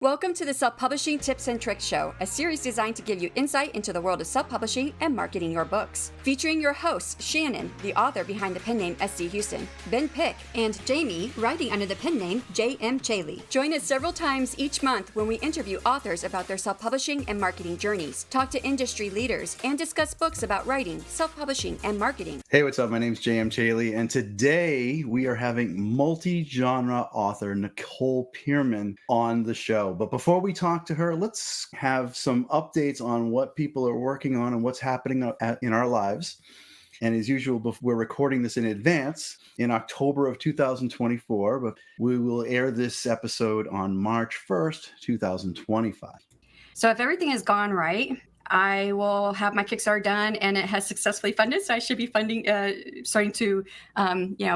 Welcome to the Self-Publishing Tips and Tricks Show, a series designed to give you insight into the world of self-publishing and marketing your books. Featuring your hosts, Shannon, the author behind the pen name S.C. Huston, Ben Pick, and Jamie, writing under the pen name J.M. Chaley. Join us several times each month when we interview authors about their self-publishing and marketing journeys, talk to industry leaders, and discuss books about writing, self-publishing, and marketing. Hey, what's up? My name's J.M. Chaley, and today we are having multi-genre author NICOLE PIERMAN on the show. But before we talk to her, let's have some updates on what people are working on and what's happening in our lives. And as usual, we're recording this in advance in October of 2024, but we will air this episode on March 1st, 2025. So if everything has gone right, I will have my Kickstarter done and it has successfully funded. So I should be starting to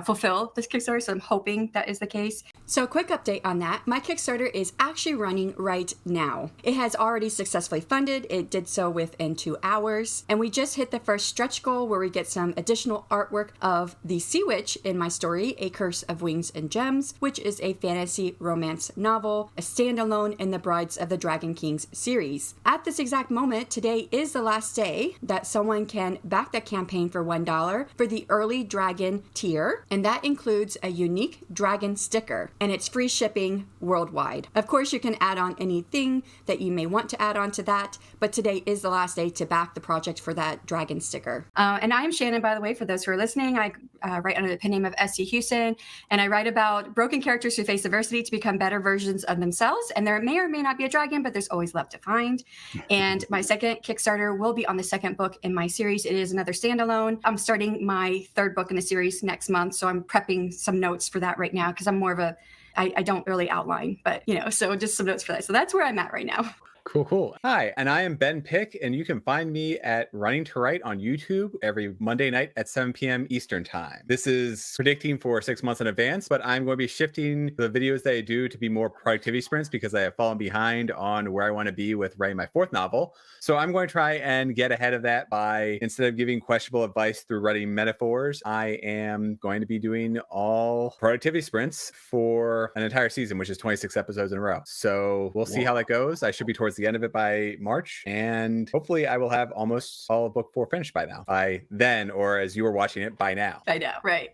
fulfill this Kickstarter. So I'm hoping that is the case. So a quick update on that. My Kickstarter is actually running right now. It has already successfully funded. It did so within 2 hours. And we just hit the first stretch goal where we get some additional artwork of the Sea Witch in my story, A Curse of Wings and Gems, which is a fantasy romance novel, a standalone in the Brides of the Dragon Kings series. At this exact moment, today is the last day that someone can back that campaign for $1 for the early dragon tier, and that includes a unique dragon sticker, and it's free shipping worldwide. Of course, you can add on anything that you may want to add on to that, but today is the last day to back the project for that dragon sticker. And I'm Shannon, by the way, for those who are listening. I write under the pen name of S.C. Huston, and I write about broken characters who face adversity to become better versions of themselves, and there may or may not be a dragon, but there's always love to find. And my second Kickstarter will be on the second book in my series. It is another standalone. I'm starting my third book in the series next month, so I'm prepping some notes for that right now because I'm more of a, I don't really outline, but so just some notes for that. So that's where I'm at right now. Cool. Hi, and I am Ben Pick, and you can find me at Running to Write on YouTube every Monday night at 7 p.m. Eastern Time. This is predicting for 6 months in advance, but I'm going to be shifting the videos that I do to be more productivity sprints because I have fallen behind on where I want to be with writing my fourth novel. So I'm going to try and get ahead of that by, instead of giving questionable advice through writing metaphors, I am going to be doing all productivity sprints for an entire season, which is 26 episodes in a row. So we'll see how that goes. I should be towards the end of it by March, and hopefully I will have almost all of book 4 finished by then, or as you were watching it, by now. I know, right?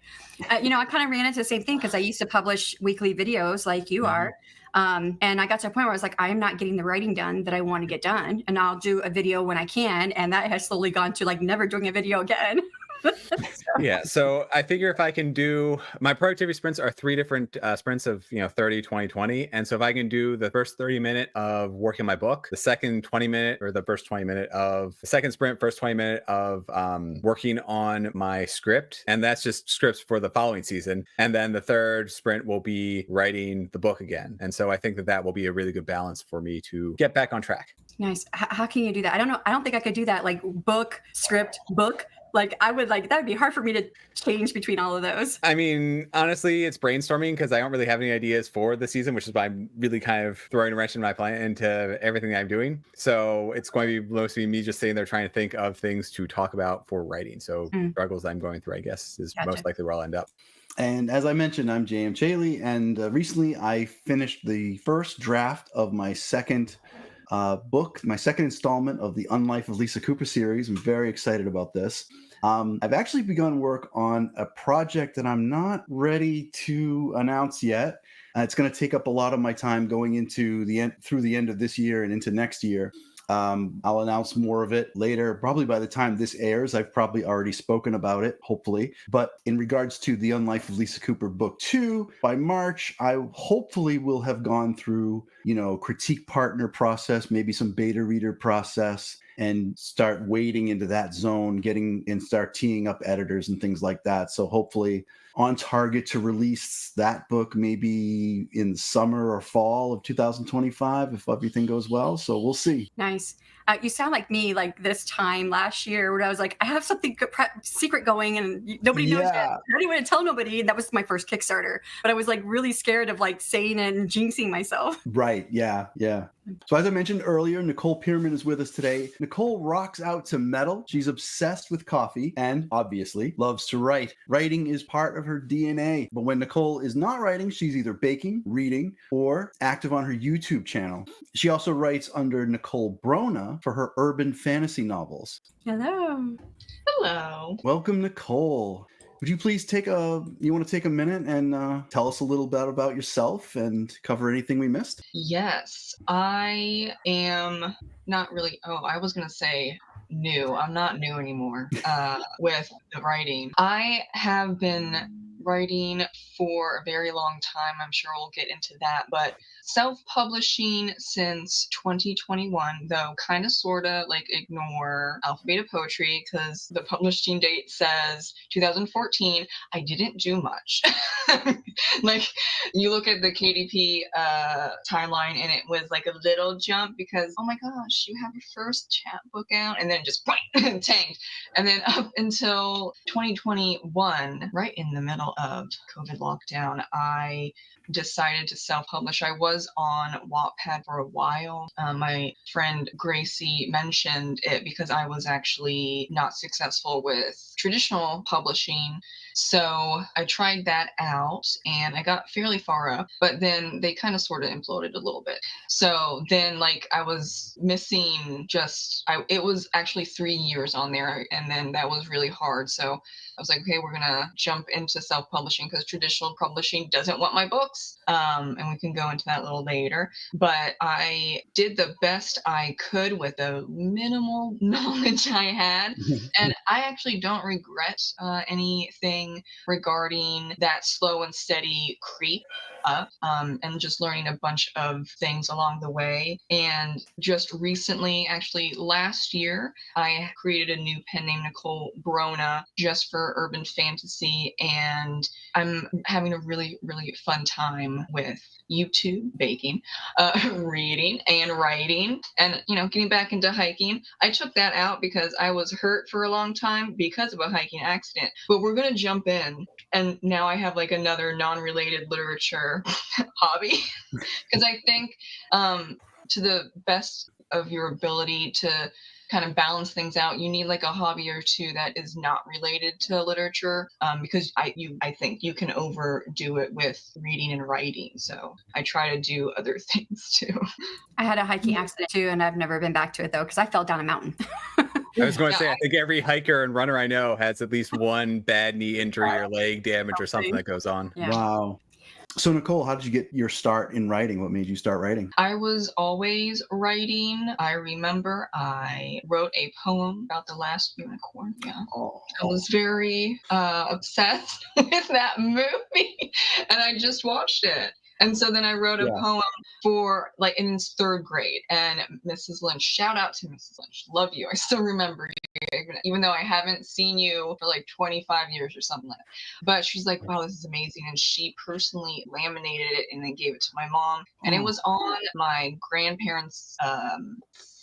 I kind of ran into the same thing because I used to publish weekly videos like you are. And I got to a point where I was like, I am not getting the writing done that I want to get done. And I'll do a video when I can. And that has slowly gone to like never doing a video again. So I figure if I can do, my productivity sprints are 3 different sprints of 30, 20, 20. And so if I can do the first 30-minute of working my book, the second 20-minute or the first 20-minute of the second sprint, first 20-minute of working on my script, and that's just scripts for the following season, and then the third sprint will be writing the book again. And so I think that will be a really good balance for me to get back on track. Nice. How can you do that? I don't know. I don't think I could do that. Like book, script, book. Like that would be hard for me to change between all of those. I mean, honestly, it's brainstorming because I don't really have any ideas for the season, which is why I'm really kind of throwing a wrench in my plan into everything I'm doing. So it's going to be mostly me just sitting there trying to think of things to talk about for writing. So struggles I'm going through, I guess, is most likely where I'll end up. And as I mentioned, I'm J.M. Chaley, and recently I finished the first draft of my second book, my second installment of the Unlife of Lisa Cooper series. I'm very excited about this. I've actually begun work on a project that I'm not ready to announce yet. It's going to take up a lot of my time going into through the end of this year and into next year. I'll announce more of it later. Probably by the time this airs, I've probably already spoken about it, hopefully. But in regards to the Unlife of Lisa Cooper Book 2, by March, I hopefully will have gone through, critique partner process, maybe some beta reader process, and start wading into that zone, start teeing up editors and things like that. So hopefully on target to release that book maybe in summer or fall of 2025 if everything goes well. So we'll see. Nice. You sound like me, like this time last year where I was like, I have something secret going and nobody knows yet. I don't even want to tell nobody. That was my first Kickstarter, but I was like really scared of like saying it and jinxing myself. Right. Yeah. So as I mentioned earlier, Nicole PIERMAN is with us today. Nicole rocks out to metal. She's obsessed with coffee and obviously loves to write. Writing is part of her DNA. But when Nicole is not writing, she's either baking, reading, or active on her YouTube channel. She also writes under Nicole BRONA for her urban fantasy novels. Hello. Hello. Welcome, Nicole. Would you please you want to take a minute and tell us a little bit about yourself and cover anything we missed? Yes, I am not really, I was going to say new. I'm not new anymore with the writing. I have been writing for a very long time. I'm sure we'll get into that, but self-publishing since 2021, though kind of sort of like ignore Alphabet of Poetry because the publishing date says 2014. I didn't do much. Like, you look at the KDP timeline and it was like a little jump because, oh my gosh, you have your first chapbook out, and then just tanked. And then up until 2021, right in the middle of COVID lockdown, I decided to self-publish. I was on Wattpad for a while. My friend Gracie mentioned it because I was actually not successful with traditional publishing. So I tried that out and I got fairly far up, but then they kind of sort of imploded a little bit. So then like I was missing it was actually 3 years on there, and then that was really hard. So I was like, okay, we're gonna jump into self-publishing because traditional publishing doesn't want my books. And we can go into that a little later. But I did the best I could with the minimal knowledge I had. And I actually don't regret anything regarding that slow and steady creep up, and just learning a bunch of things along the way. And just recently, actually last year, I created a new pen named Nicole BRONA just for urban fantasy, and I'm having a really, really fun time with YouTube, baking, reading, and writing, and getting back into hiking. I took that out because I was hurt for a long time because of a hiking accident. But we're gonna jump in, and now I have like another non-related literature hobby because I think to the best of your ability to kind of balance things out, you need like a hobby or two that is not related to literature, because I think you can overdo it with reading and writing. So I try to do other things too. I had a hiking accident too, and I've never been back to it though because I fell down a mountain. I was going to say, I think every hiker and runner I know has at least one bad knee injury or leg damage or something that goes on. Yeah. Wow. So Nicole, how did you get your start in writing? What made you start writing? I was always writing. I remember I wrote a poem about the last unicorn. Yeah. Oh. I was very obsessed with that movie, and I just watched it. And so then I wrote a poem for like in third grade, and Mrs. Lynch, shout out to Mrs. Lynch, love you. I still remember you, even though I haven't seen you for like 25 years or something like that. But she's like, wow, this is amazing. And she personally laminated it and then gave it to my mom. And it was on my grandparents'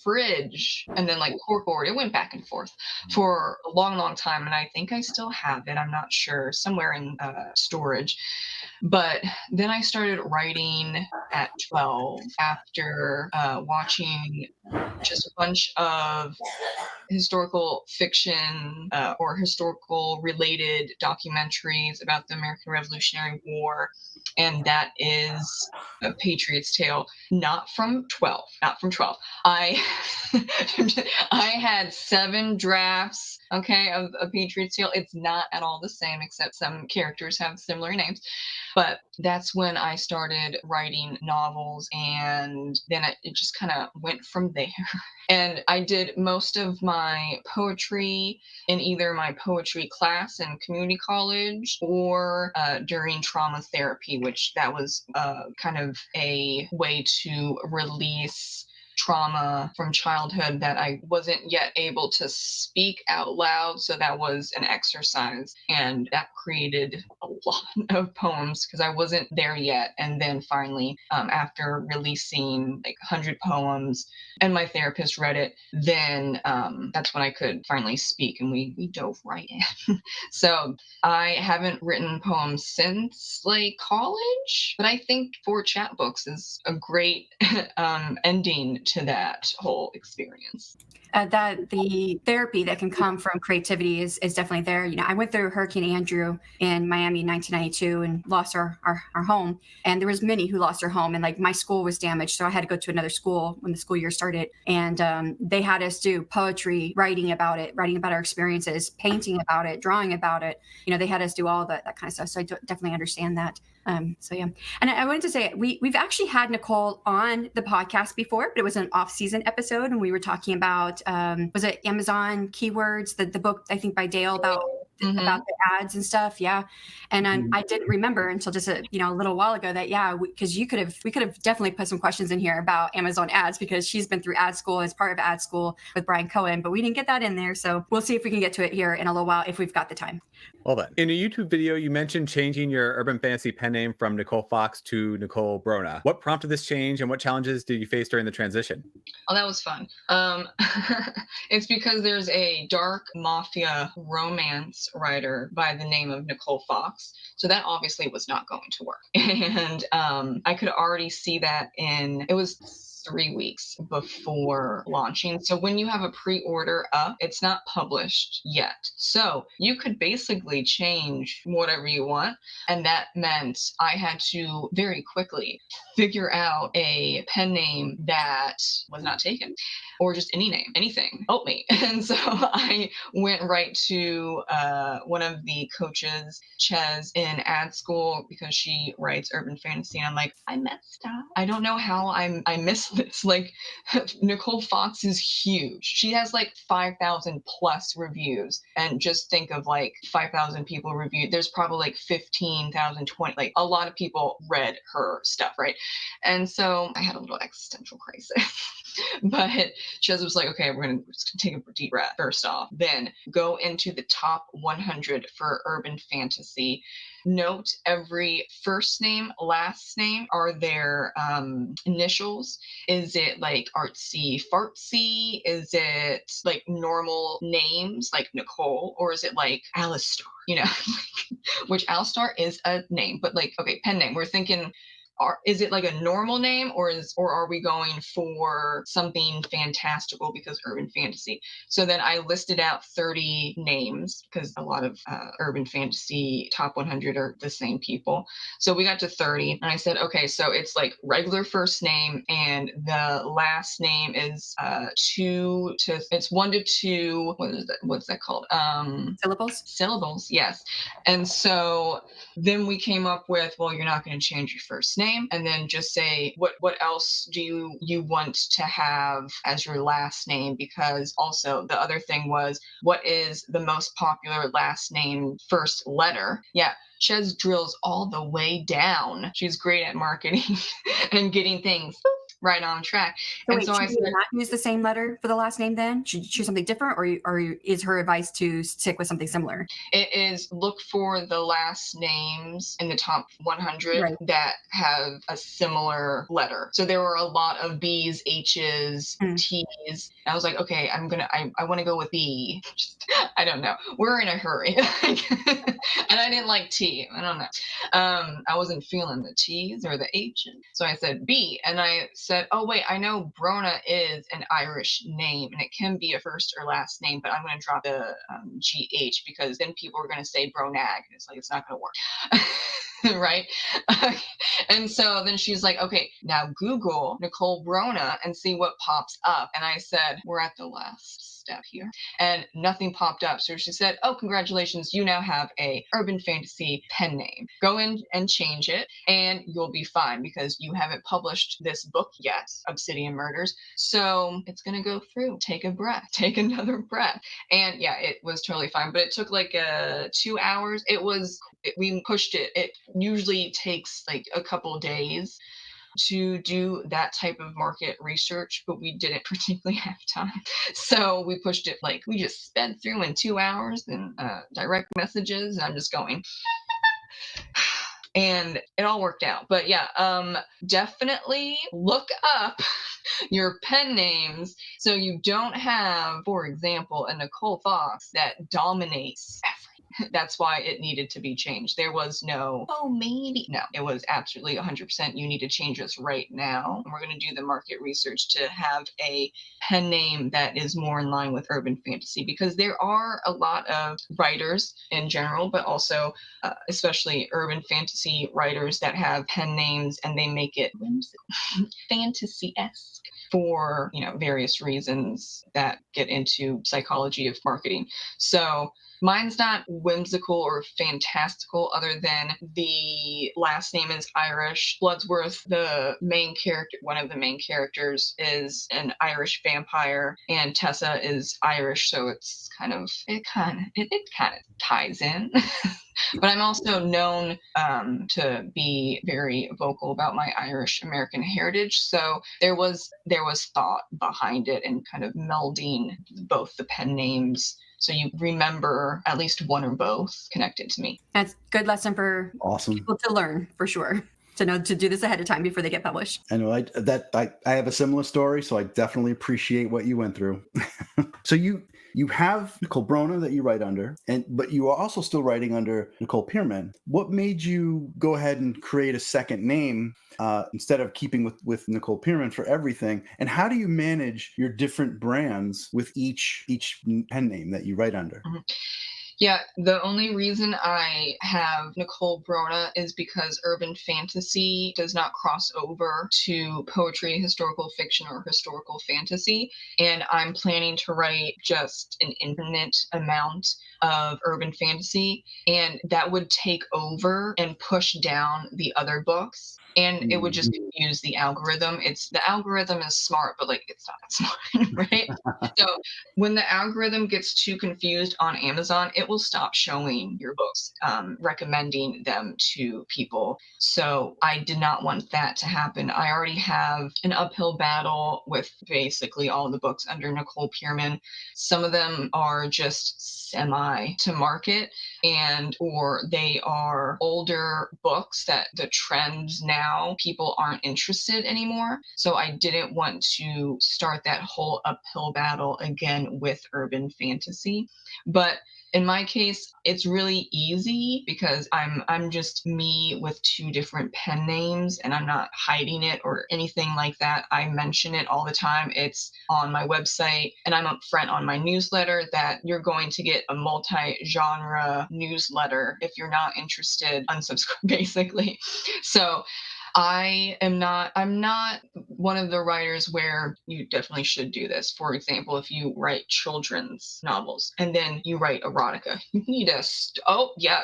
fridge and then like corkboard. It went back and forth for a long, long time. And I think I still have it. I'm not sure, somewhere in storage. But then I started writing at 12 after watching just a bunch of historical fiction or historical related documentaries about the American Revolutionary War. And that is A Patriot's Tale, not from 12. I had 7 drafts, okay, of A Patriot's Tale. It's not at all the same, except some characters have similar names. But that's when I started writing novels, and then it just kind of went from there. And I did most of my poetry in either my poetry class in community college or during trauma therapy, which that was kind of a way to release trauma from childhood that I wasn't yet able to speak out loud. So that was an exercise, and that created a lot of poems because I wasn't there yet. And then finally, after releasing like 100 poems and my therapist read it, then that's when I could finally speak, and we dove right in. So I haven't written poems since like college, but I think for chapbooks is a great ending to that whole experience. That the therapy that can come from creativity is definitely there. You know, I went through Hurricane Andrew in Miami in 1992 and lost our home. And there was many who lost their home. And like my school was damaged. So I had to go to another school when the school year started. And they had us do poetry, writing about it, writing about our experiences, painting about it, drawing about it. You know, they had us do all that kind of stuff. So I definitely understand that. So yeah, and I wanted to say we've actually had Nicole on the podcast before, but it was an off-season episode, and we were talking about was it Amazon keywords, the book I think by Dale about the ads and stuff, yeah. And I didn't remember until just a little while ago that because we could have definitely put some questions in here about Amazon ads because she's been through ad school as part of ad school with Brian Cohen, but we didn't get that in there, so we'll see if we can get to it here in a little while if we've got the time. Well then, in a YouTube video, you mentioned changing your urban fantasy pen name from Nicole Fox to Nicole BRONA. What prompted this change, and what challenges did you face during the transition? Oh, that was fun. It's because there's a dark mafia romance writer by the name of Nicole Fox. So that obviously was not going to work. And I could already see that it was 3 weeks before launching. So when you have a pre-order up, it's not published yet. So you could basically change whatever you want. And that meant I had to very quickly figure out a pen name that was not taken, or just any name, anything, help me. And so I went right to one of the coaches, Ches, in ad school, because she writes urban fantasy. And I'm like, I messed up. I don't know how I missed this. Like, Nicole Fox is huge. She has like 5,000 plus reviews. And just think of like 5,000 people reviewed. There's probably like 15,000, 20, like a lot of people read her stuff, right? And so I had a little existential crisis. But Ches was like, okay, we're just gonna take a deep breath first off, then go into the top 100 for urban fantasy. Note every first name, last name are their initials. Is it like artsy fartsy? Is it like normal names like Nicole? Or is it like Alistar? You know, which Alistar is a name, but like, okay, pen name. We're thinking, is it like a normal name, or are we going for something fantastical because urban fantasy? So then I listed out 30 names because a lot of urban fantasy top 100 are the same people. So we got to 30, and I said, okay, so it's like regular first name, and the last name is 1 to 2. What's that called? Syllables, yes. And so then we came up with, well, you're not going to change your first name, and then just say what else do you want to have as your last name? Because also the other thing was, what is the most popular last name first letter? Yeah, Ches drills all the way down. She's great at marketing and getting things right on track. So should I not use the same letter for the last name then? Should you choose something different, or is her advice to stick with something similar? It is look for the last names in the top 100 that have a similar letter. So there were a lot of B's, H's, T's. And I was like, okay, I want to go with B. I don't know. We're in a hurry. And I didn't like T. I don't know. I wasn't feeling the T's or the H's. So I said B, and I said, oh wait, I know Brona is an Irish name, and it can be a first or last name, but I'm going to drop the GH because then people are going to say Bronag, and it's like, it's not going to work. Right? And so then she's like, okay, now Google Nicole BRONA and see what pops up. And I said, we're at the last step here, and nothing popped up. So she said, oh, congratulations, you now have a urban fantasy pen name. Go in and change it, and you'll be fine because you haven't published this book yet, Obsidian Murders. So it's going to go through. Take a breath. Take another breath. And yeah, it was totally fine, but it took like 2 hours. We pushed it. It usually takes like a couple days. to do that type of market research, but we didn't particularly have time. So we pushed it, like we just sped through in 2 hours in direct messages. And I'm just going, and it all worked out. But yeah, definitely look up your pen names so you don't have, for example, a Nicole Fox that dominates everything. That's why it needed to be changed. There was no, oh, maybe. No, it was absolutely 100%. You need to change this right now. And we're going to do the market research to have a pen name that is more in line with urban fantasy, because there are a lot of writers in general, but also especially urban fantasy writers that have pen names and they make it whimsical, fantasy-esque for, various reasons that get into psychology of marketing. So mine's not whimsical or fantastical, other than the last name is Irish. Bloodsworth, the main character, one of the main characters, is an Irish vampire, and Tessa is Irish, so it kind of ties in. But I'm also known to be very vocal about my Irish American heritage. So there was thought behind it and kind of melding both the pen names, so you remember at least one or both connected to me. That's a good lesson for people to learn, for sure. To know to do this ahead of time before they get published. I know I have a similar story, so I definitely appreciate what you went through. So you have Nicole BRONA that you write under, but you are also still writing under Nicole PIERMAN. What made you go ahead and create a second name instead of keeping with Nicole PIERMAN for everything? And how do you manage your different brands with each pen name that you write under? Mm-hmm. Yeah, the only reason I have Nicole BRONA is because urban fantasy does not cross over to poetry, historical fiction, or historical fantasy. And I'm planning to write just an infinite amount of urban fantasy, and that would take over and push down the other books. And it would just confuse the algorithm. The algorithm is smart, but it's not that smart, right? So when the algorithm gets too confused on Amazon, it will stop showing your books, recommending them to people. So I did not want that to happen. I already have an uphill battle with basically all the books under Nicole PIERMAN. Some of them are just semi to market, or they are older books that the trends now people aren't interested anymore. So I didn't want to start that whole uphill battle again with urban fantasy. But in my case, it's really easy because I'm just me with two different pen names, and I'm not hiding it or anything like that. I mention it all the time. It's on my website, and I'm upfront on my newsletter that you're going to get a multi-genre newsletter. If you're not interested, unsubscribe, basically. So I'm not one of the writers where you definitely should do this. For example, if you write children's novels and then you write erotica, you need to,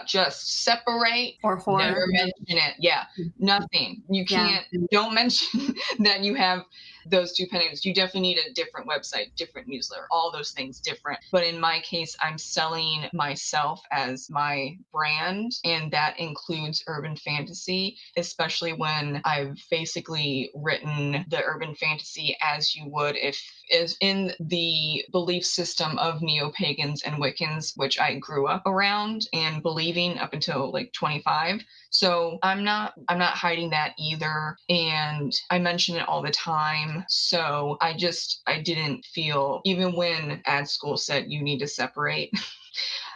just separate. Or horror. Never mention it. Yeah, nothing. You can't, don't mention that you have those two pen names. You definitely need a different website, different newsletter, all those things different. But in my case, I'm selling myself as my brand, and that includes urban fantasy, especially when I've basically written the urban fantasy as you would if is in the belief system of neo-pagans and Wiccans, which I grew up around and believing up until 25. So I'm not hiding that either. And I mention it all the time. So I didn't feel, even when ad school said you need to separate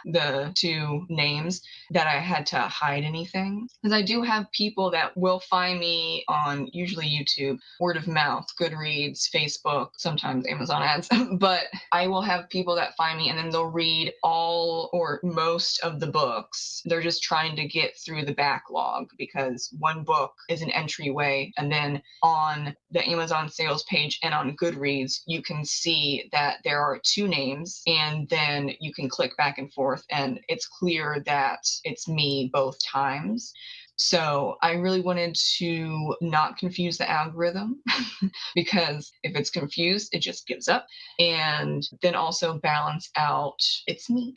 the two names, that I had to hide anything. Because I do have people that will find me on usually YouTube, word of mouth, Goodreads, Facebook, sometimes Amazon ads. But I will have people that find me and then they'll read all or most of the books. They're just trying to get through the backlog because one book is an entryway. And then on the Amazon sales page and on Goodreads, you can see that there are two names, and then you can click back and forth and it's clear that it's me both times. So I really wanted to not confuse the algorithm because if it's confused, it just gives up. And then also balance out, it's me.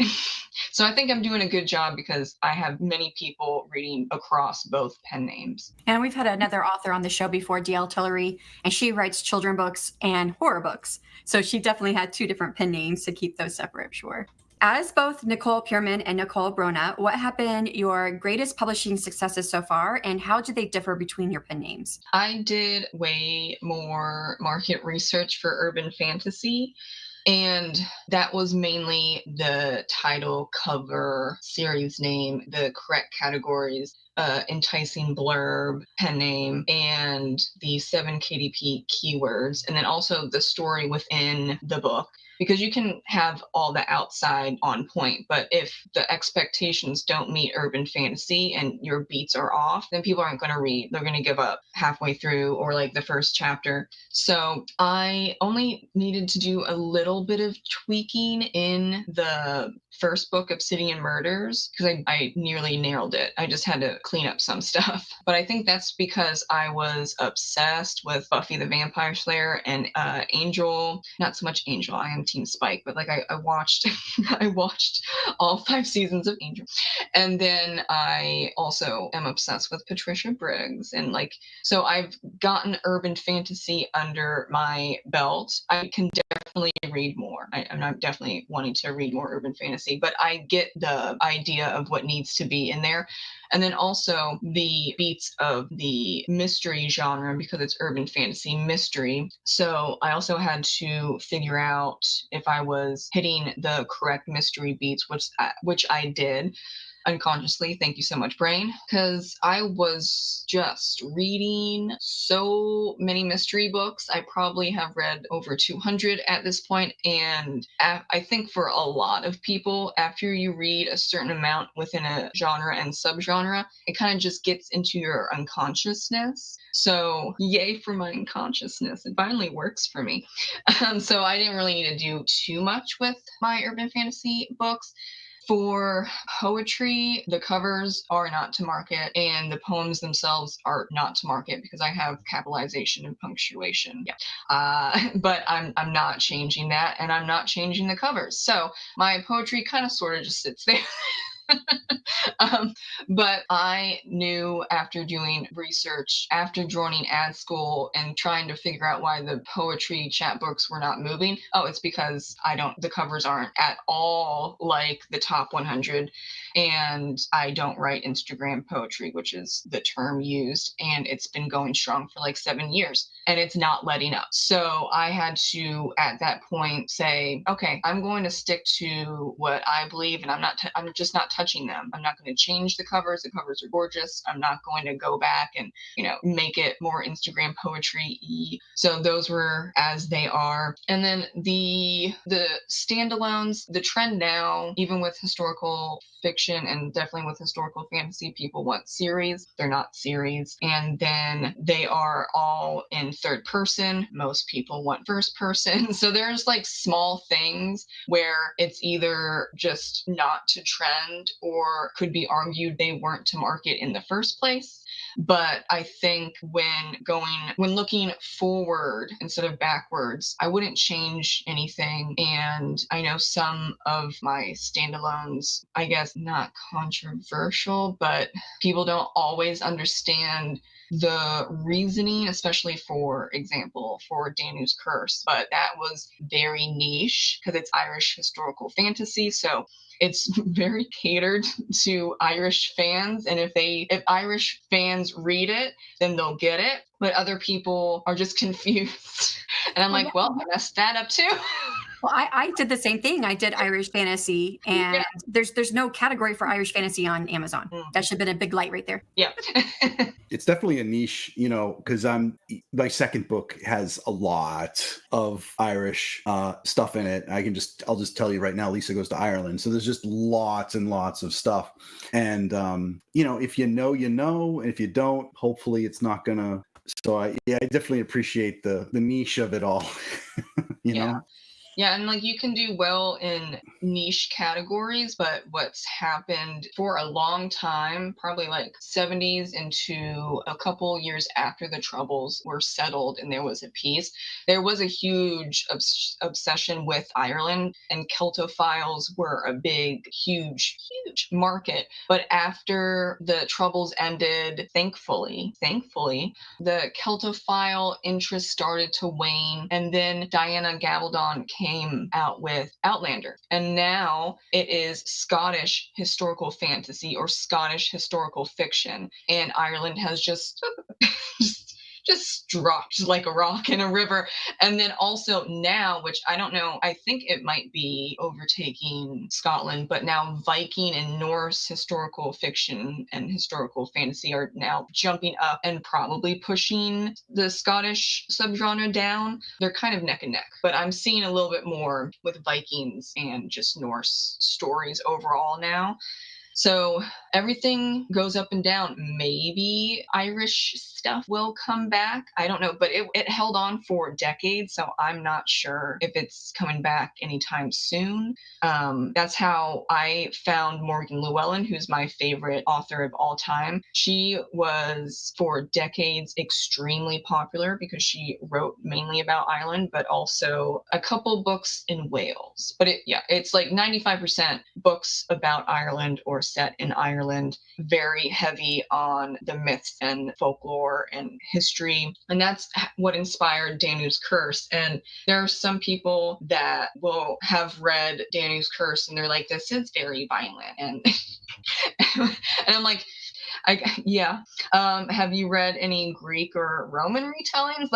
So I think I'm doing a good job because I have many people reading across both pen names. And we've had another author on the show before, DL Tillery, and she writes children books and horror books. So she definitely had two different pen names to keep those separate, sure. As both Nicole PIERMAN and Nicole BRONA, what have been your greatest publishing successes so far, and how do they differ between your pen names? I did way more market research for urban fantasy. And that was mainly the title, cover, series name, the correct categories, enticing blurb, pen name, and the 7 KDP keywords, and then also the story within the book. Because you can have all the outside on point, but if the expectations don't meet urban fantasy and your beats are off, then people aren't going to read. They're going to give up halfway through or like the first chapter. So I only needed to do a little bit of tweaking in the first book, Obsidian Murders, because I nearly nailed it. I just had to clean up some stuff. But I think that's because I was obsessed with Buffy the Vampire Slayer and Angel. Not so much Angel, I am Team Spike, but like I watched I watched all 5 seasons of Angel. And then I also am obsessed with Patricia Briggs. And like, so I've gotten urban fantasy under my belt. I can definitely read more. I'm not definitely wanting to read more urban fantasy, but I get the idea of what needs to be in there. And then also the beats of the mystery genre, because it's urban fantasy mystery. So I also had to figure out if I was hitting the correct mystery beats, which I did unconsciously. Thank you so much, brain, because I was just reading so many mystery books. I probably have read over 200 at this point, and I think for a lot of people, after you read a certain amount within a genre and subgenre, it kind of just gets into your unconsciousness. So yay for my unconsciousness. It finally works for me. So I didn't really need to do too much with my urban fantasy books. For poetry, the covers are not to market and the poems themselves are not to market because I have capitalization and punctuation. Yeah. But I'm not changing that, and I'm not changing the covers. So my poetry kind of sort of just sits there. But I knew after doing research, after joining ad school and trying to figure out why the poetry chapbooks were not moving, it's because the covers aren't at all like the top 100. And I don't write Instagram poetry, which is the term used. And it's been going strong for like 7 years and it's not letting up. So I had to, at that point, say, okay, I'm going to stick to what I believe, and I'm just not touching them. I'm not going to change the covers. The covers are gorgeous. I'm not going to go back and, make it more Instagram poetry-y. So those were as they are. And then the standalones, the trend now, even with historical fiction and definitely with historical fantasy, people want series. They're not series. And then they are all in third person. Most people want first person. So there's like small things where it's either just not to trend or could be argued they weren't to market in the first place. But I think when looking forward instead of backwards, I wouldn't change anything. And I know some of my standalones, I guess not controversial, but people don't always understand the reasoning, especially for example, for Danu's Curse. But that was very niche because it's Irish historical fantasy. So it's very catered to Irish fans. And if Irish fans read it, then they'll get it. But other people are just confused. And I'm like, well, I messed that up too. Well, I did the same thing. I did Irish fantasy, and there's no category for Irish fantasy on Amazon. That should have been a big light right there. Yeah. It's definitely a niche, because my second book has a lot of Irish stuff in it. I'll just tell you right now, Lisa Goes to Ireland. So there's just lots and lots of stuff. And, if you know, and if you don't, hopefully it's not gonna. So I definitely appreciate the niche of it all, know? Yeah, and like you can do well in niche categories, but what's happened for a long time, probably like 70s into a couple years after the Troubles were settled and there was a peace, there was a huge obsession with Ireland, and Celtophiles were a big, huge market. But after the Troubles ended, thankfully, the Celtophile interest started to wane, and then Diana Gabaldon came out with Outlander, and now it is Scottish historical fantasy or Scottish historical fiction, and Ireland has just just dropped like a rock in a river. And then also now, which I don't know, I think it might be overtaking Scotland, but now Viking and Norse historical fiction and historical fantasy are now jumping up and probably pushing the Scottish subgenre down. They're kind of neck and neck, but I'm seeing a little bit more with Vikings and just Norse stories overall now. So everything goes up and down. Maybe Irish stuff will come back. I don't know, but it held on for decades, so I'm not sure if it's coming back anytime soon. That's how I found Morgan Llewellyn, who's my favorite author of all time. She was for decades extremely popular because she wrote mainly about Ireland, but also a couple books in Wales. But it's like 95% books about Ireland or set in Ireland, very heavy on the myths and folklore and history. And that's what inspired Danu's Curse. And there are some people that will have read Danu's Curse and they're like, this is very violent. And and I'm like, yeah. Have you read any Greek or Roman retellings?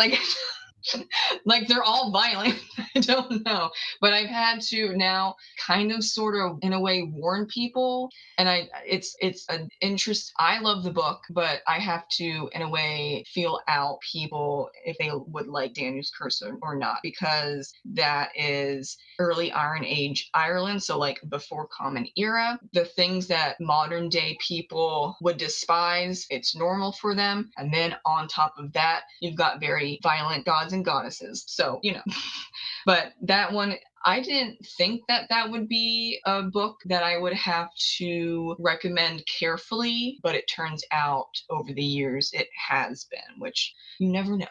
Like they're all violent. I don't know, but I've had to now kind of sort of in a way warn people, and it's an interest. I love the book, but I have to in a way feel out people if they would like Danu's Curse or not, because that is early Iron Age Ireland, so like before Common Era. The things that modern day people would despise, it's normal for them, and then on top of that you've got very violent gods and goddesses. So, but that one, I didn't think that would be a book that I would have to recommend carefully, but it turns out over the years it has been, which you never know.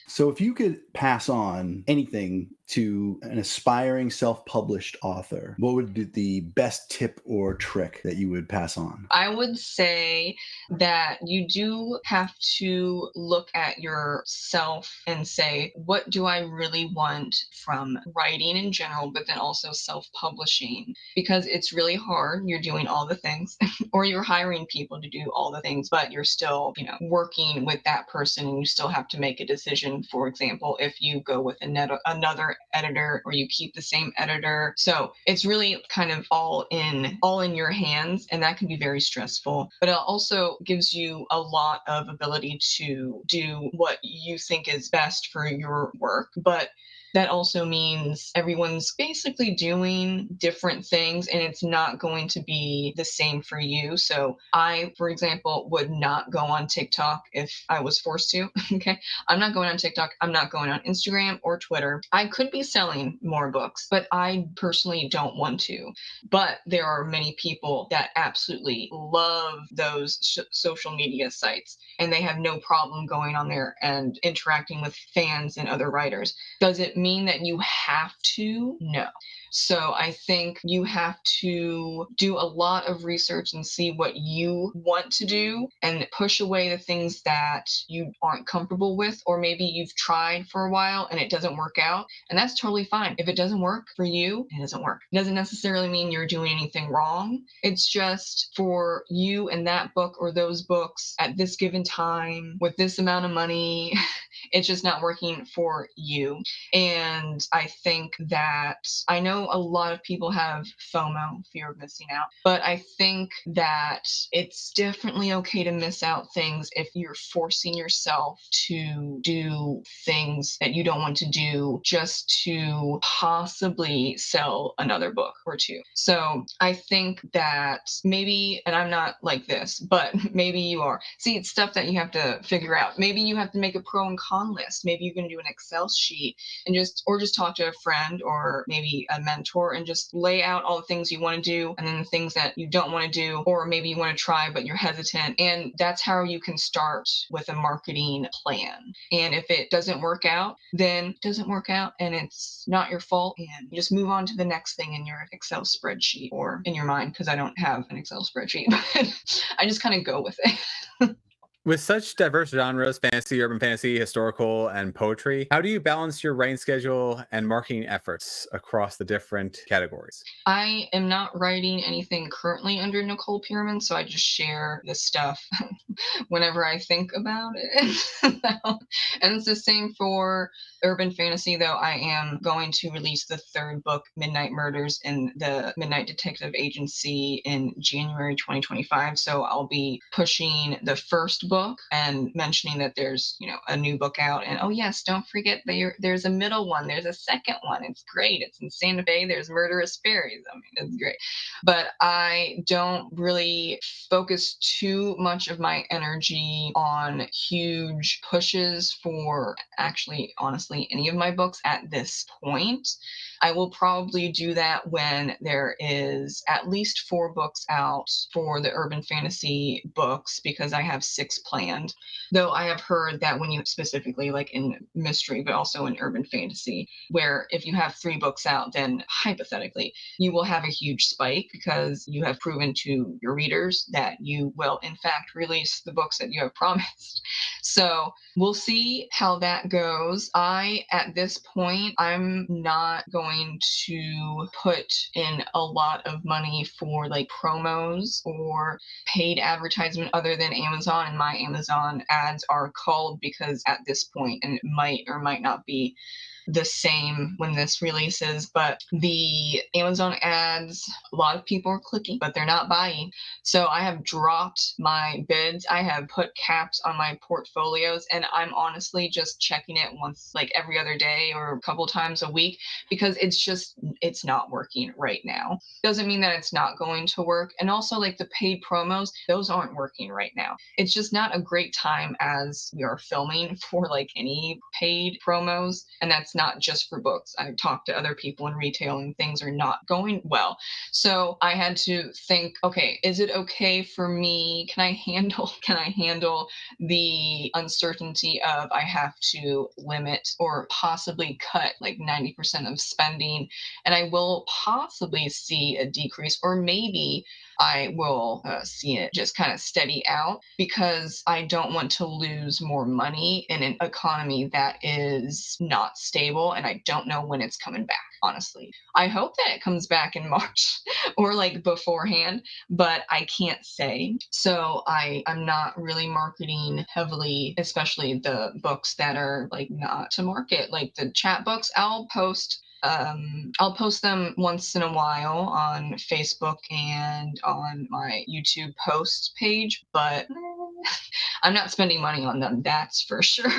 So if you could pass on anything to an aspiring self-published author, what would be the best tip or trick that you would pass on? I would say that you do have to look at yourself and say, what do I really want from writing in general, but then also self-publishing? Because it's really hard. You're doing all the things or you're hiring people to do all the things, but you're still, working with that person, and you still have to make a decision. For example, if you go with another editor or you keep the same editor. So it's really kind of all in your hands, and that can be very stressful. But it also gives you a lot of ability to do what you think is best for your work. But that also means everyone's basically doing different things, and it's not going to be the same for you. So I, for example, would not go on TikTok if I was forced to. Okay. I'm not going on TikTok. I'm not going on Instagram or Twitter. I could be selling more books, but I personally don't want to. But there are many people that absolutely love those social media sites, and they have no problem going on there and interacting with fans and other writers. Does it mean that you have to? No. So I think you have to do a lot of research and see what you want to do and push away the things that you aren't comfortable with, or maybe you've tried for a while and it doesn't work out. And that's totally fine. If it doesn't work for you, it doesn't work. It doesn't necessarily mean you're doing anything wrong. It's just for you and that book or those books at this given time with this amount of money. It's just not working for you. And I think that I know a lot of people have FOMO, fear of missing out, but I think that it's definitely okay to miss out things if you're forcing yourself to do things that you don't want to do just to possibly sell another book or two. So I think that maybe, and I'm not like this, but maybe you are. See, it's stuff that you have to figure out. Maybe you have to make a pro and con list. Maybe you can do an Excel sheet and just just talk to a friend or maybe a mentor and just lay out all the things you want to do and then the things that you don't want to do, or maybe you want to try but you're hesitant. And that's how you can start with a marketing plan. And if it doesn't work out, then it doesn't work out and it's not your fault, and you just move on to the next thing in your Excel spreadsheet or in your mind, because I don't have an Excel spreadsheet, but I just kind of go with it. With such diverse genres, fantasy, urban fantasy, historical, and poetry, how do you balance your writing schedule and marketing efforts across the different categories? I am not writing anything currently under Nicole PIERMAN, so I just share this stuff whenever I think about it. And it's the same for urban fantasy, though. I am going to release the third book, Midnight Murders, in the Midnight Detective Agency in January 2025. So I'll be pushing the first book and mentioning that there's, a new book out. And oh yes, don't forget there's a middle one. There's a second one. It's great. It's in Santa Fe. There's Murderous Fairies. I mean, it's great. But I don't really focus too much of my energy on huge pushes for actually, honestly, any of my books at this point. I will probably do that when there is at least 4 books out for the urban fantasy books, because I have 6 planned. Though I have heard that when you specifically like in mystery, but also in urban fantasy, where if you have 3 books out, then hypothetically, you will have a huge spike because you have proven to your readers that you will in fact release the books that you have promised. So we'll see how that goes. At this point, I'm not going to put in a lot of money for like promos or paid advertisement other than Amazon, and my Amazon ads are called because at this point, and it might or might not be the same when this releases, but the Amazon ads, a lot of people are clicking, but they're not buying. So I have dropped my bids. I have put caps on my portfolios, and I'm honestly just checking it once, like every other day or a couple times a week, because it's not working right now. Doesn't mean that it's not going to work. And also like the paid promos, those aren't working right now. It's just not a great time as we are filming for like any paid promos. And that's not just for books. I've talked to other people in retail and things are not going well. So I had to think, okay, is it okay for me? Can I handle the uncertainty of I have to limit or possibly cut like 90% of spending, and I will possibly see a decrease, or maybe I will see it just kind of steady out, because I don't want to lose more money in an economy that is not stable, and I don't know when it's coming back, honestly. I hope that it comes back in March or like beforehand, but I can't say. So I'm not really marketing heavily, especially the books that are like not to market, like the chat books. I'll post them once in a while on Facebook and on my YouTube post page, but I'm not spending money on them, that's for sure.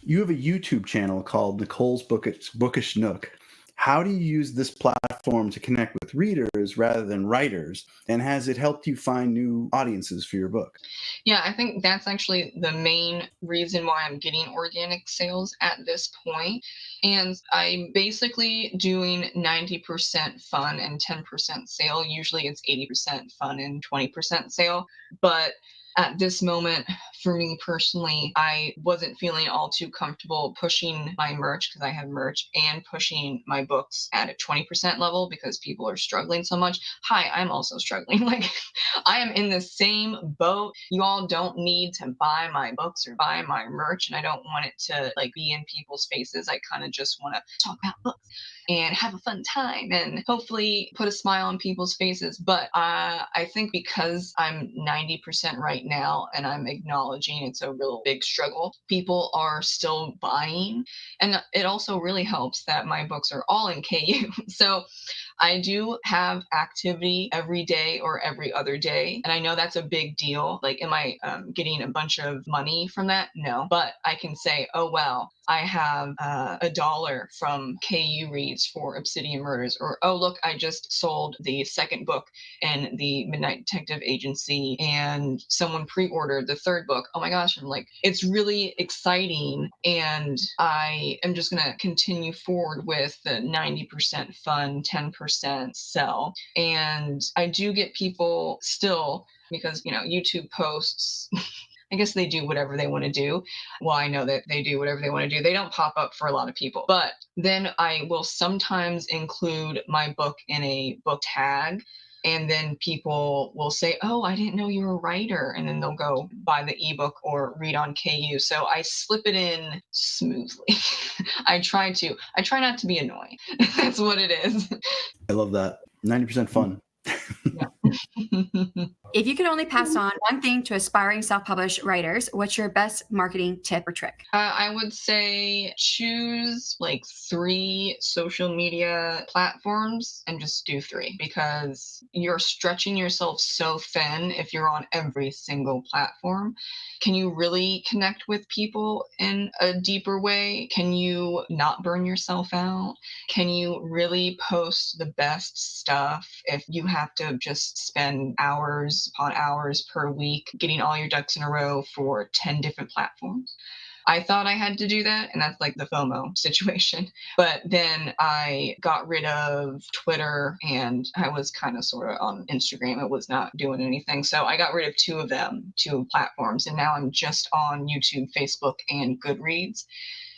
You have a YouTube channel called Nicole's Bookish Nook. How do you use this platform to connect with readers rather than writers? And has it helped you find new audiences for your book? Yeah, I think that's actually the main reason why I'm getting organic sales at this point. And I'm basically doing 90% fun and 10% sale. Usually it's 80% fun and 20% sale. But at this moment, for me personally, I wasn't feeling all too comfortable pushing my merch, because I have merch, and pushing my books at a 20% level because people are struggling so much. Hi, I'm also struggling. Like, I am in the same boat. You all don't need to buy my books or buy my merch, and I don't want it to like be in people's faces. I kind of just want to talk about books and have a fun time and hopefully put a smile on people's faces. But I think because I'm 90% right now and I'm acknowledging it's a real big struggle, people are still buying. And it also really helps that my books are all in KU. So I do have activity every day or every other day. And I know that's a big deal. Like, am I getting a bunch of money from that? No. But I can say, oh, wow, I have $1 from KU Reads for Obsidian Murders, or, oh, look, I just sold the second book in the Midnight Detective Agency and someone pre-ordered the third book. Oh my gosh, I'm like, it's really exciting. And I am just going to continue forward with the 90% fun, 10% sell. And I do get people still, because, YouTube posts, I guess they do whatever they want to do. Well, I know that they do whatever they want to do. They don't pop up for a lot of people. But then I will sometimes include my book in a book tag. And then people will say, oh, I didn't know you were a writer. And then they'll go buy the ebook or read on KU. So I slip it in smoothly. I try not to be annoying. That's what it is. I love that. 90% fun. If you could only pass on one thing to aspiring self-published writers, what's your best marketing tip or trick? I would say choose like 3 social media platforms and just do 3, because you're stretching yourself so thin if you're on every single platform. Can you really connect with people in a deeper way? Can you not burn yourself out? Can you really post the best stuff if you have to just spend hours upon hours per week getting all your ducks in a row for 10 different platforms? I thought I had to do that, and that's like the FOMO situation. But then I got rid of Twitter, and I was kind of sort of on Instagram. It was not doing anything. So I got rid of 2 of them, 2 platforms, and now I'm just on YouTube, Facebook, and Goodreads.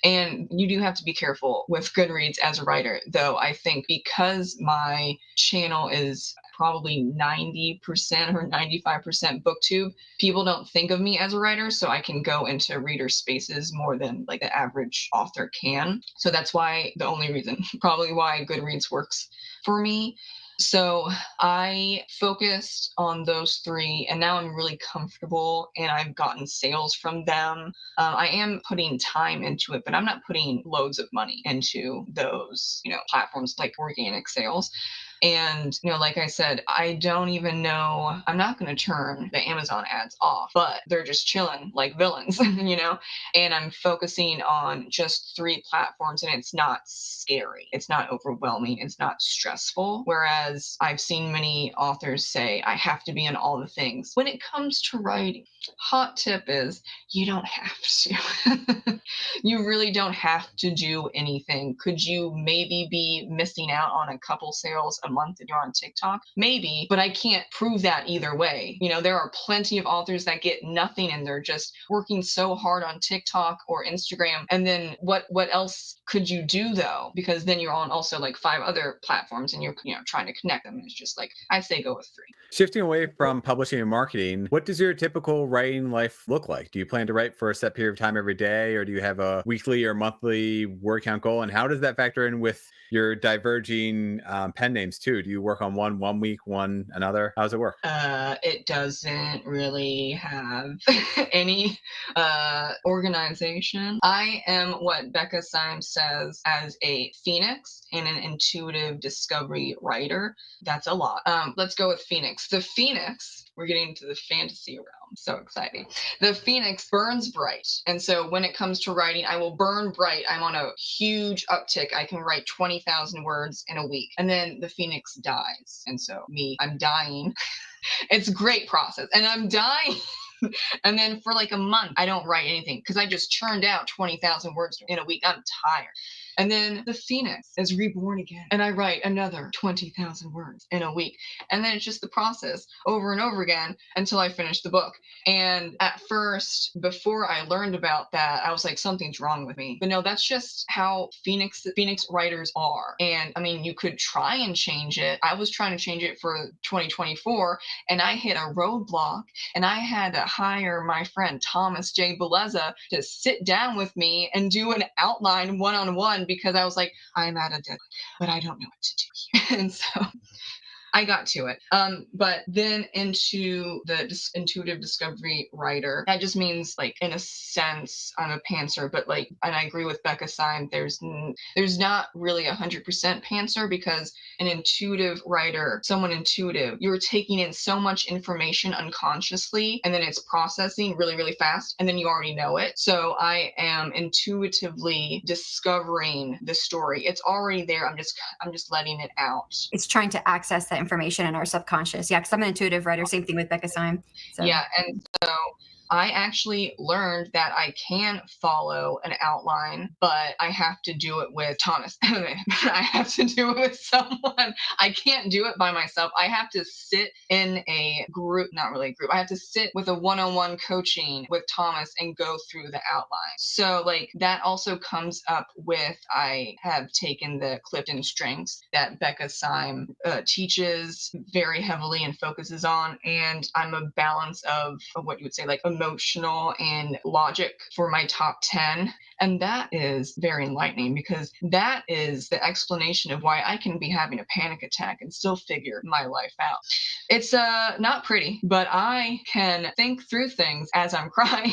And you do have to be careful with Goodreads as a writer, though. I think because my channel is probably 90% or 95% booktube, people don't think of me as a writer, so I can go into reader spaces more than like the average author can. So that's why, the only reason, probably why Goodreads works for me. So I focused on those 3, and now I'm really comfortable, and I've gotten sales from them. I am putting time into it, but I'm not putting loads of money into those, platforms like organic sales. And, like I said, I don't even know, I'm not going to turn the Amazon ads off, but they're just chilling like villains, and I'm focusing on just 3 platforms, and it's not scary. It's not overwhelming. It's not stressful. Whereas I've seen many authors say, I have to be in all the things. When it comes to writing, hot tip is you don't have to. You really don't have to do anything. Could you maybe be missing out on a couple sales a month that you're on TikTok? Maybe, but I can't prove that either way. There are plenty of authors that get nothing, and they're just working so hard on TikTok or Instagram. And then what else could you do though? Because then you're on also like 5 other platforms, and you're trying to connect them. And it's just like, I say go with 3. Shifting away from publishing and marketing, what does your typical writing life look like? Do you plan to write for a set period of time every day, or do you have a weekly or monthly word count goal? And how does that factor in with your diverging pen names too? Do you work on one week, one another? How does it work? It doesn't really have any organization. I am what Becca Symes says as a phoenix and an intuitive discovery writer. That's a lot. Let's go with Phoenix. The Phoenix, we're getting into the fantasy realm. So exciting. The Phoenix burns bright. And so when it comes to writing, I will burn bright. I'm on a huge uptick. I can write 20,000 words in a week. And then the Phoenix dies. And so I'm dying. It's a great process. And I'm dying. And then for like a month, I don't write anything because I just churned out 20,000 words in a week. I'm tired. And then the Phoenix is reborn again, and I write another 20,000 words in a week. And then it's just the process over and over again until I finish the book. And at first, before I learned about that, I was like, something's wrong with me. But no, that's just how Phoenix writers are. And I mean, you could try and change it. I was trying to change it for 2024, and I hit a roadblock, and I had to hire my friend Thomas J. Beleza to sit down with me and do an outline one-on-one, because I was like, I'm at a deadline, but I don't know what to do here. And so I got to it. But then into the intuitive discovery writer, that just means like, in a sense, I'm a pantser, but like, and I agree with Becca Syme, there's not really 100% pantser, because an intuitive writer, someone intuitive, you're taking in so much information unconsciously, and then it's processing really, really fast, and then you already know it. So I am intuitively discovering the story. It's already there. I'm just letting it out. It's trying to access that information in our subconscious. Yeah, because I'm an intuitive writer. Same thing with Becca Syme. So. Yeah, and so I actually learned that I can follow an outline, but I have to do it with Thomas. I have to do it with someone. I can't do it by myself. I have to sit in a group, not really a group. I have to sit with a one-on-one coaching with Thomas and go through the outline. So like that also comes up with, I have taken the Clifton Strengths that Becca Syme teaches very heavily and focuses on, and I'm a balance of what you would say like emotional and logic for my top 10. And that is very enlightening, because that is the explanation of why I can be having a panic attack and still figure my life out. It's not pretty, but I can think through things as I'm crying.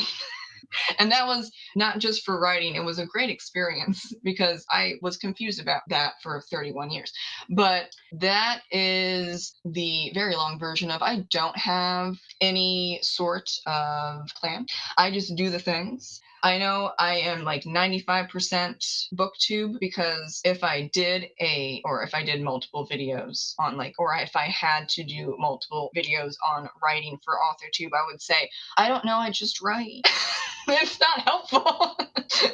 And that was not just for writing. It was a great experience, because I was confused about that for 31 years. But that is the very long version of, I don't have any sort of plan. I just do the things. I know I am like 95% booktube, because if I did multiple videos on like, or if I had to do multiple videos on writing for AuthorTube, I would say, I don't know, I just write. It's not helpful.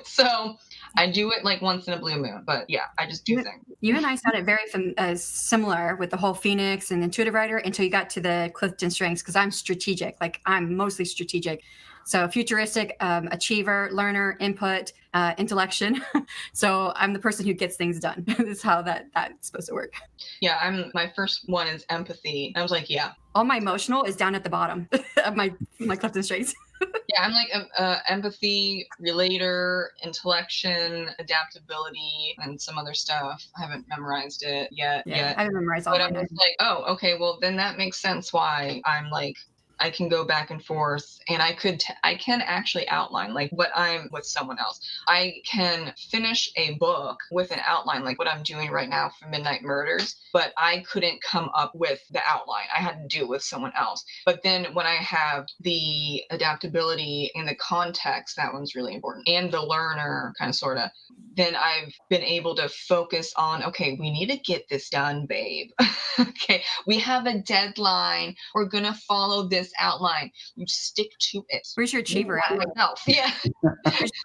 So I do it like once in a blue moon, but yeah, I just do things. You and I sounded very similar with the whole Phoenix and intuitive writer until you got to the Clifton Strengths, because I'm strategic. Like I'm mostly strategic. So futuristic, achiever, learner, input, intellection. So I'm the person who gets things done. That's how that's supposed to work. Yeah, my first one is empathy. I was like, yeah. All my emotional is down at the bottom of my Clifton Strengths. Yeah, I'm like empathy, relator, intellection, adaptability, and some other stuff. I haven't memorized it yet. I haven't memorized all But mine. I'm just like, oh, okay, well then that makes sense why I'm like, I can go back and forth, and I can actually outline like what I'm with someone else. I can finish a book with an outline, like what I'm doing right now for Midnight Murders, but I couldn't come up with the outline. I had to do it with someone else. But then when I have the adaptability and the context, that one's really important, and the learner kind of sort of, then I've been able to focus on, okay, we need to get this done, babe. Okay, we have a deadline. We're going to follow this outline. You stick to it. Where's your achiever at? Yeah.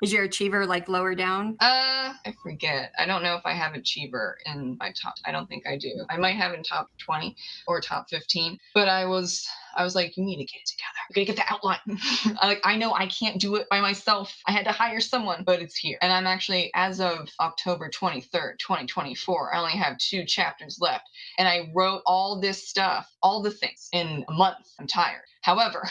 Is your achiever like lower down? I forget. I don't know if I have achiever in my top. I don't think I do. I might have in top 20 or top 15, but I was like, you need to get it together. You gotta get the outline. I know I can't do it by myself. I had to hire someone, but it's here. And I'm actually, as of October 23rd, 2024, I only have 2 chapters left. And I wrote all this stuff, all the things, in a month. I'm tired. However,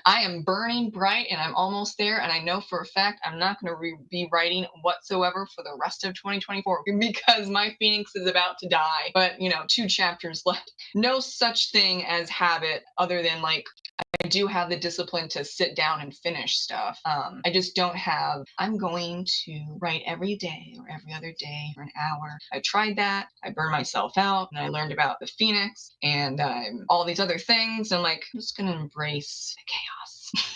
I am burning bright and I'm almost there. And I know for a fact I'm not going to be writing whatsoever for the rest of 2024, because my Phoenix is about to die. But, 2 chapters left. No such thing as habit, other than like, I do have the discipline to sit down and finish stuff. I just don't have, I'm going to write every day or every other day for an hour. I tried that. I burned myself out, and I learned about the Phoenix and all these other things. I'm like, I'm just going to embrace the chaos.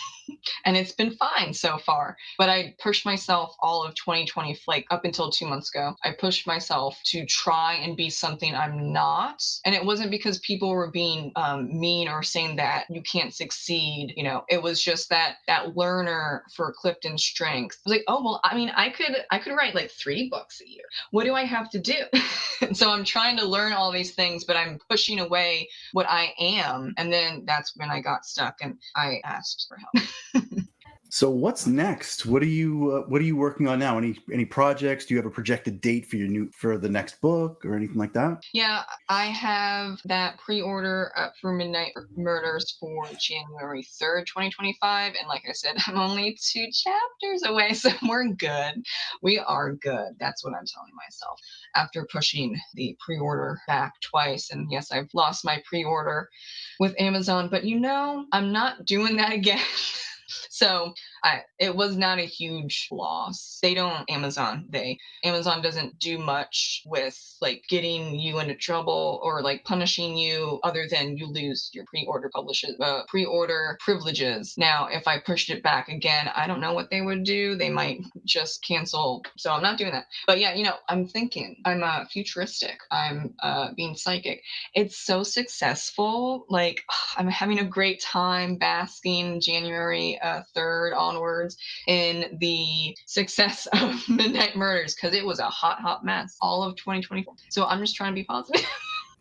And it's been fine so far. But I pushed myself all of 2020, like up until 2 months ago. I pushed myself to try and be something I'm not. And it wasn't because people were being mean or saying that you can't succeed. It was just that learner for Clifton Strengths. I was like, oh, well, I mean, I could write like 3 books a year. What do I have to do? So I'm trying to learn all these things, but I'm pushing away what I am. And then that's when I got stuck and I asked for help. So what's next? What are you working on now? Any projects? Do you have a projected date for the next book or anything like that? Yeah, I have that pre-order for Midnight Murders for January 3rd, 2025. And like I said, I'm only 2 chapters away, so we're good. We are good. That's what I'm telling myself after pushing the pre-order back twice. And yes, I've lost my pre-order with Amazon, but I'm not doing that again. So it was not a huge loss. Amazon doesn't do much with like getting you into trouble or like punishing you other than you lose your pre-order privileges. Now, if I pushed it back again, I don't know what they would do. They might just cancel. So I'm not doing that. But yeah, I'm thinking, I'm futuristic. I'm being psychic. It's so successful. Like I'm having a great time basking January 3rd onwards in the success of Midnight Murders, because it was a hot mess all of 2024. So I'm just trying to be positive.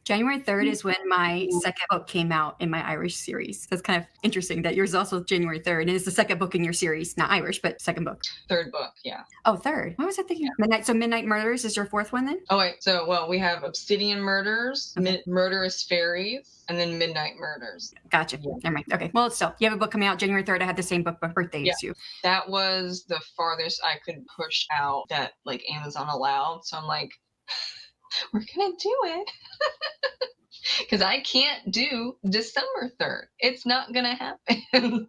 January 3rd is when my second book came out in my Irish series. That's kind of interesting that yours is also January 3rd. And it's the second book in your series, not Irish, but second book. Third book, yeah. Oh, third. What was I thinking? Midnight. So Midnight Murders is your fourth one then? Oh, wait. So, well, we have Obsidian Murders, Okay. Murderous Fairies, and then Midnight Murders. Gotcha. Yeah. Never mind. Okay. Well, still, you have a book coming out January 3rd. I had the same book birthday as you. That was the farthest I could push out that like Amazon allowed. So I'm like, we're going to do it. Because I can't do December 3rd. It's not going to happen.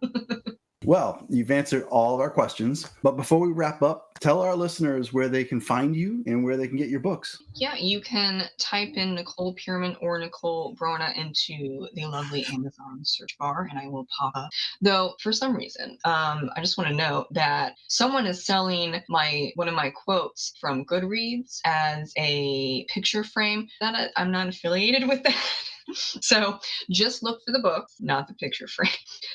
Well, you've answered all of our questions. But before we wrap up, tell our listeners where they can find you and where they can get your books. Yeah, you can type in Nicole PIERMAN or Nicole BRONA into the lovely Amazon search bar, and I will pop up. Though, for some reason, I just want to note that someone is selling one of my quotes from Goodreads as a picture frame. I'm not affiliated with that. So just look for the book, not the picture frame.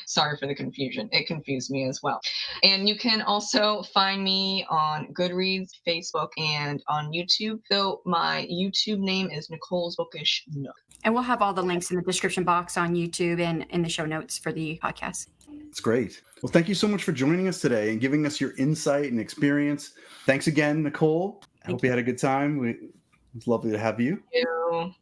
Sorry for the confusion. It confused me as well. And you can also find me on Goodreads, Facebook, and on YouTube. Though my YouTube name is Nicole's Bookish Nook. And we'll have all the links in the description box on YouTube and in the show notes for the podcast. It's great. Well, thank you so much for joining us today and giving us your insight and experience. Thanks again, Nicole. I hope you had a good time. It was lovely to have you. Thank you.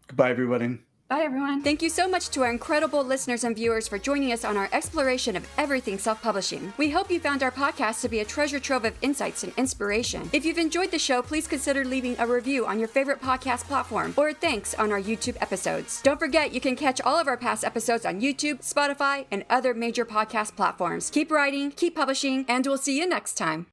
Goodbye, everybody. Bye, everyone. Thank you so much to our incredible listeners and viewers for joining us on our exploration of everything self-publishing. We hope you found our podcast to be a treasure trove of insights and inspiration. If you've enjoyed the show, please consider leaving a review on your favorite podcast platform or thanks on our YouTube episodes. Don't forget, you can catch all of our past episodes on YouTube, Spotify, and other major podcast platforms. Keep writing, keep publishing, and we'll see you next time.